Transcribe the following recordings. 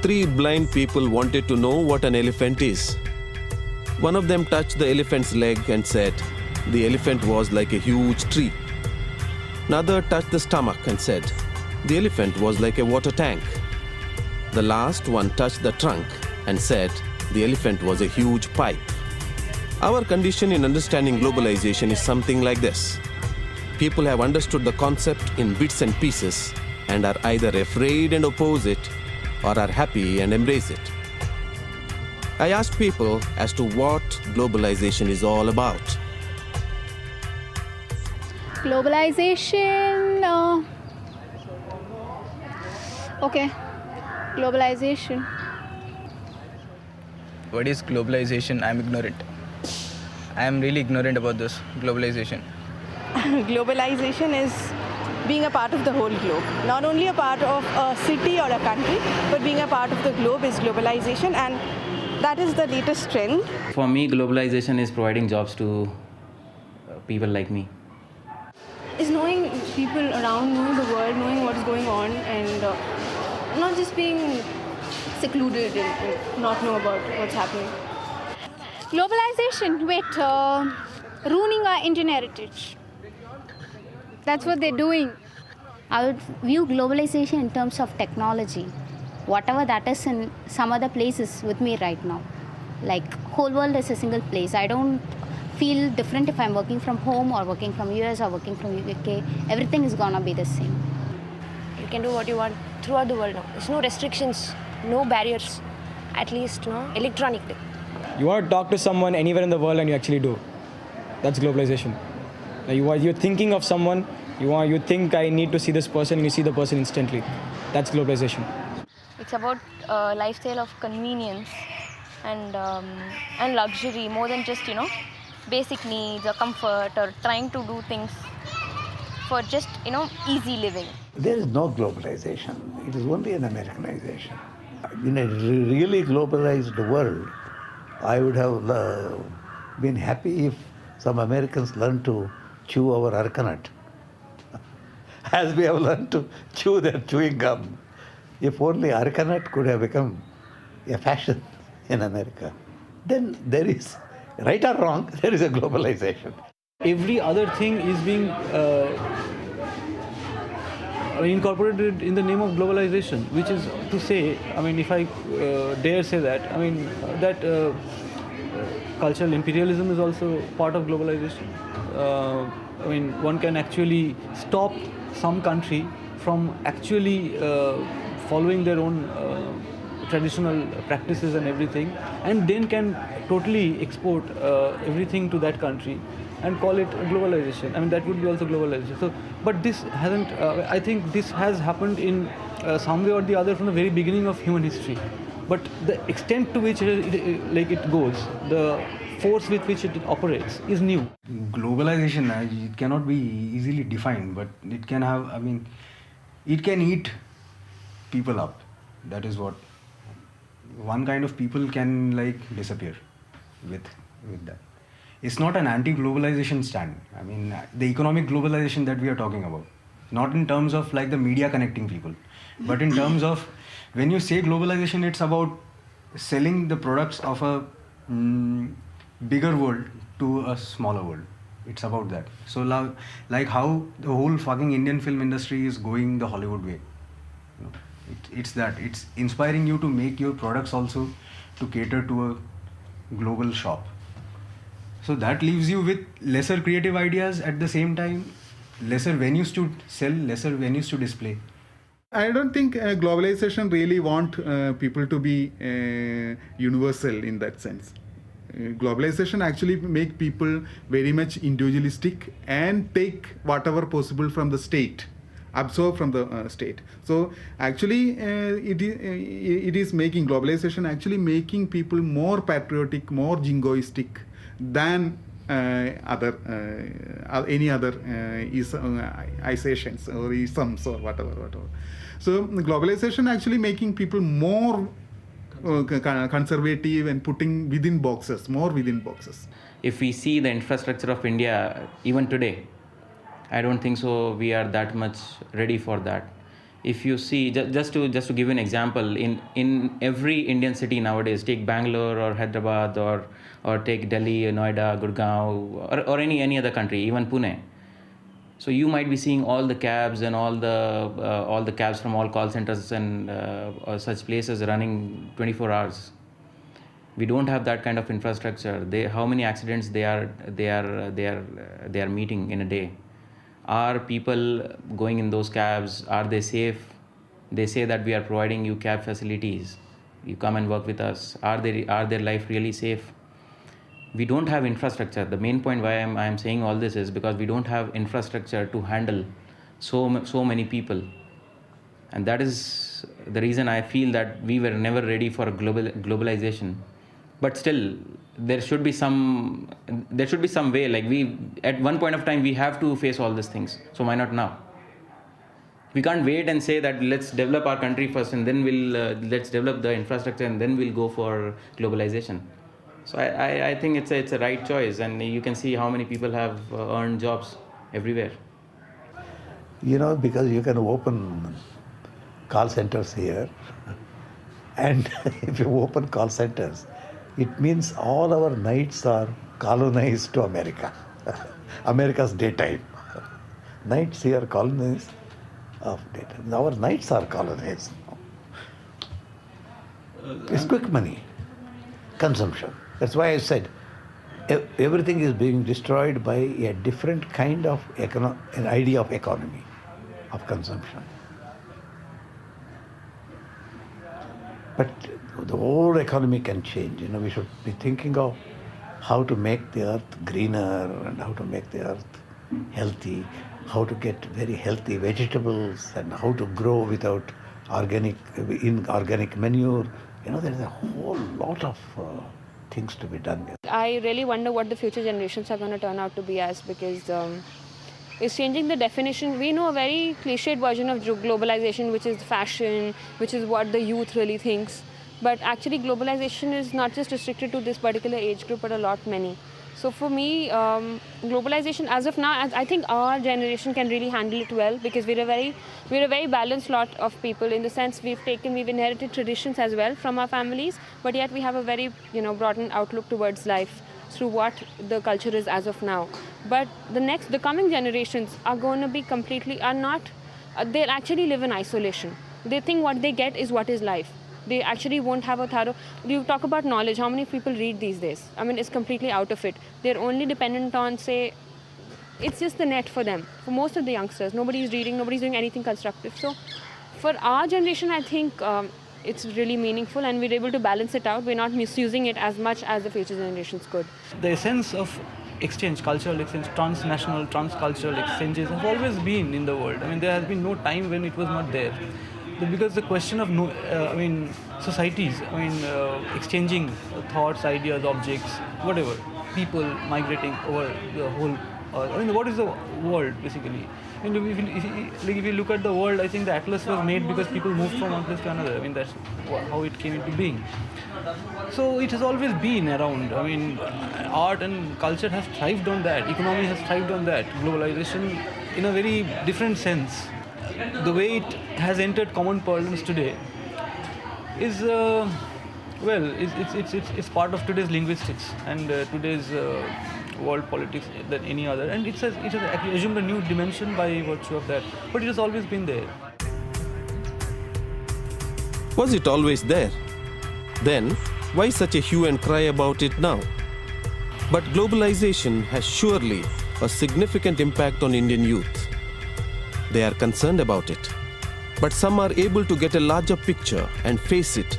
Three blind people wanted to know what an elephant is. One of them touched the elephant's leg and said, the elephant was like a huge tree. Another touched the stomach and said, the elephant was like a water tank. The last one touched the trunk and said, the elephant was a huge pipe. Our condition in understanding globalization is something like this. People have understood the concept in bits and pieces and are either afraid and oppose it or are happy and embrace it. I asked people as to what globalization is all about. Globalization, okay, globalization. What is globalization? I'm ignorant. I am really ignorant about this globalization. Globalization is being a part of the whole globe. Not only a part of a city or a country, but being a part of the globe is globalization, and that is the latest trend. For me, globalization is providing jobs to people like me. Is knowing people around, knowing the world, knowing what's going on, and not just being secluded and not know about what's happening. Globalization, ruining our Indian heritage. That's what they're doing. I would view globalization in terms of technology. Whatever that is in some other places with me right now. Like, whole world is a single place. I don't feel different if I'm working from home or working from US or working from UK. Everything is gonna be the same. You can do what you want throughout the world now. There's no restrictions, no barriers, at least electronically. You want to talk to someone anywhere in the world and you actually do. That's globalization. You're thinking of someone, you think I need to see this person, and you see the person instantly. That's globalization. It's about a lifestyle of convenience and luxury, more than just, basic needs or comfort or trying to do things for just, easy living. There is no globalization. It is only an Americanization. In a really globalized world, I would have been happy if some Americans learned to chew our arcanut, as we have learned to chew their chewing gum. If only arcanut could have become a fashion in America, then there is, right or wrong, there is a globalization. Every other thing is being incorporated in the name of globalization, which is to say, if I dare say that, that cultural imperialism is also part of globalization. One can actually stop some country from actually following their own traditional practices and everything, and then can totally export everything to that country and call it globalization. That would be also globalization. So, but this hasn't, I think this has happened in some way or the other from the very beginning of human history. But the extent to which it goes, the force with which it operates is new. Globalization, it cannot be easily defined, but it can have, it can eat people up. That is what, one kind of people can disappear with that. It's not an anti-globalization stand. The economic globalization that we are talking about, not in terms of the media connecting people, but in terms of when you say globalization, it's about selling the products of a bigger world to a smaller world. It's about that. So how the whole fucking Indian film industry is going the Hollywood way. It's that. It's inspiring you to make your products also to cater to a global shop. So that leaves you with lesser creative ideas, at the same time lesser venues to sell, lesser venues to display. I don't think globalization really want people to be universal in that sense. Globalization actually make people very much individualistic and take whatever possible from the state, absorb from the state. So actually it is making globalization actually making people more patriotic, more jingoistic than any other isolations or isms or whatever. So globalization actually making people more conservative and putting within boxes, more within boxes. If we see the infrastructure of India even today, I don't think so we are that much ready for that. if you see, just to give you an example, in every Indian city nowadays, take Bangalore or Hyderabad or take Delhi, Noida, Gurgaon, or any other country, even Pune. So you might be seeing all the cabs and all the cabs from all call centers and or such places running 24 hours. We don't have that kind of infrastructure. How many accidents they are meeting in a day? Are people going in those cabs? Are they safe? They say that we are providing you cab facilities. You come and work with us. Are their life really safe? We don't have infrastructure. The main point why I am saying all this is because we don't have infrastructure to handle so many people, and that is the reason I feel that we were never ready for a globalization. But still, there should be some way. Like at one point of time, we have to face all these things. So why not now? We can't wait and say that let's develop our country first, and then let's develop the infrastructure, and then we'll go for globalization. So I think it's a right choice, and you can see how many people have earned jobs everywhere. Because you can open call centers here, and if you open call centers, it means all our nights are colonized to America. America's daytime. Nights here colonized of daytime. Our nights are colonized. It's quick money, consumption. That's why I said everything is being destroyed by a different kind of an idea of economy, of consumption. But the whole economy can change. We should be thinking of how to make the earth greener and how to make the earth healthy, how to get very healthy vegetables and how to grow without inorganic manure. There's a whole lot of things to be done. I really wonder what the future generations are going to turn out to be as, because it's changing the definition. We know a very cliched version of globalization, which is fashion, which is what the youth really thinks. But actually globalization is not just restricted to this particular age group, but a lot many. So for me, globalization as of now, I think our generation can really handle it well, because we're a very balanced lot of people, in the sense we've inherited traditions as well from our families, but yet we have a very broadened outlook towards life through what the culture is as of now. But the coming generations are going to be they'll actually live in isolation. They think what they get is what is life. They actually won't have a thorough... You talk about knowledge. How many people read these days? I mean, it's completely out of it. They're only dependent on, say... It's just the net for them. For most of the youngsters, nobody's reading, nobody's doing anything constructive. So, for our generation, I think it's really meaningful, and we're able to balance it out. We're not misusing it as much as the future generations could. The essence of exchange, cultural exchange, transnational, transcultural exchanges have always been in the world. I mean, there has been no time when it was not there. Because the question of societies, exchanging thoughts, ideas, objects, whatever, people migrating over the whole. What is the world basically? If you look at the world, I think the atlas was made because people moved from one place to another. I mean, that's how it came into being. So it has always been around. I mean, art and culture has thrived on that. Economy has thrived on that. Globalization, in a very different sense. The way it has entered common parlance today is, it's part of today's linguistics and today's world politics than any other. And it has assumed a new dimension by virtue of that. But it has always been there. Was it always there? Then, why such a hue and cry about it now? But globalization has surely a significant impact on Indian youth. They are concerned about it. But some are able to get a larger picture and face it.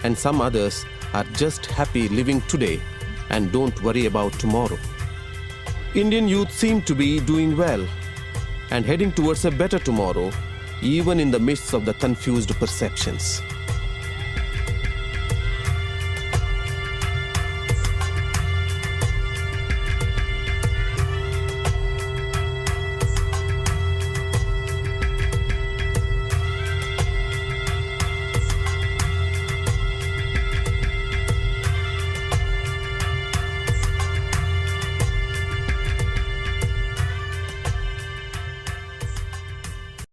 And some others are just happy living today and don't worry about tomorrow. Indian youth seem to be doing well and heading towards a better tomorrow, even in the midst of the confused perceptions.